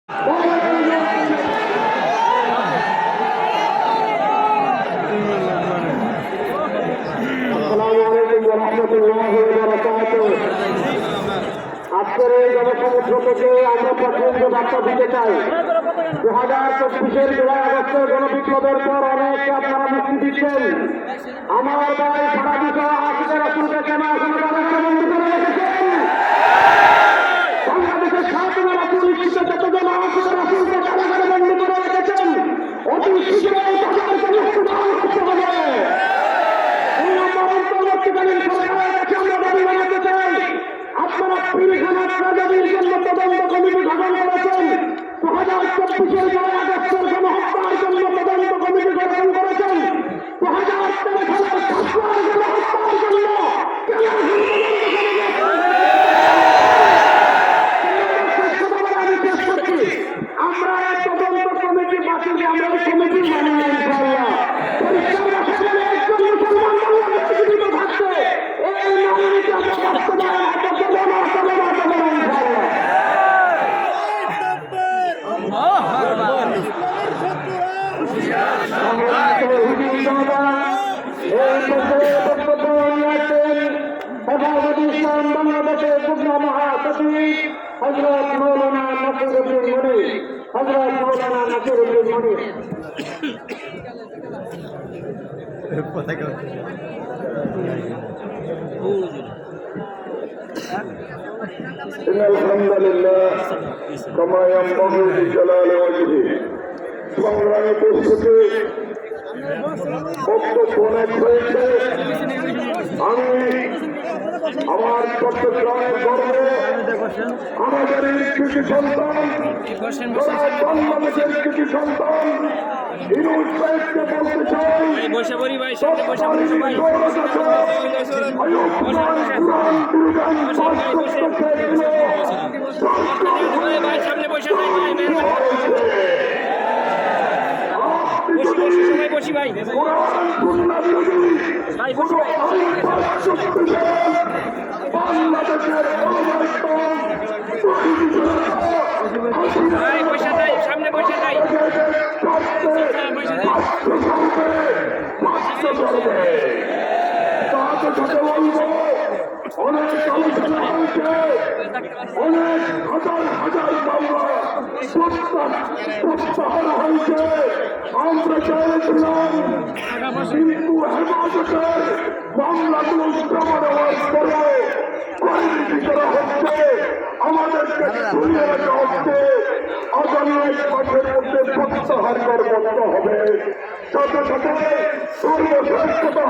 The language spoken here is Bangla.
আজকের এই জনসমুদ্র থেকে আমরা প্রথমে বার্তা দিতে চাই, 2024-এর জুলাই আগস্টের গণবিপ্লবের পর অনেক আপনারা মুক্তি দিচ্ছেন। আমার ভাই সারা বিষয় আজকে রাসূলকে কেন এখনো ব্যবস্থা বন্ধ করে রেখেছেন? বাংলাদেশের সাধারণ রাসূল নিশ্চিত যতজন আহত রাসূলকে কারাগারে বন্ধ করে রেখেছেন, অতি শীঘ্রই তাদেরকে মুক্তিদান করতে হবে। এই আমরা অন্তর্বর্তীকালীন সরকারের কাছে আমরা দাবি জানাতে চাই, আপনারা পিলখানা ট্রাজেডির জন্য তদন্ত কমিটি গঠন করেছেন, 2024-এর জুলাই আগস্টের গণহত্যার জন্য তদন্ত কমিটি গঠন করেছেন, 2013 সালের ছাত্রের গণহত্যার জন্য আমি শেষ করছি। আমরা এই তদন্ত কমিটি বাতিল, আমরা এই কমিটি মানি না ইনশাআল্লাহ। পরিষ্কার রাখা গেলে একজন মুসলমান বাংলাদেশে জীবিত থাকতে এই মাননীতি আমরা বাস্তবায়ন করতে দেব না, তবে না ইনশাআল্লাহ। বাংলাদেশের যুগ্ম মহাসচিব হযরত মাওলানা নাসিরউদ্দিন মনির, হযরত মাওলানা নাসিরউদ্দিন মনির। إن الحمد لله كما ينبغي لجلال وجهه সংগ্রামী উপস্থিতি বক্তব্য অনেক হয়েছে। আমি আমার চট্টগ্রামের গর্বে আমাদের কৃষি সন্তান, বাংলাদেশের কৃষি সন্তান ইনুস সাহেবকে বলতে চাই, অনেক আলোচনা হয়েছে, অনেক হাজার হাজার মামলা প্রত্যাহার হয়েছে। আমরা চাইছিলাম কিন্তু হেফাজতের মামলাগুলো জমা দেওয়ার পরে পরিণতি করা হচ্ছে, আমাদেরকে ধরে রাখা হচ্ছে। আগামী 1 মাসের মধ্যে প্রত্যাহার করতে হবে, সাথে সাথে সর্বশ্রেষ্ঠতা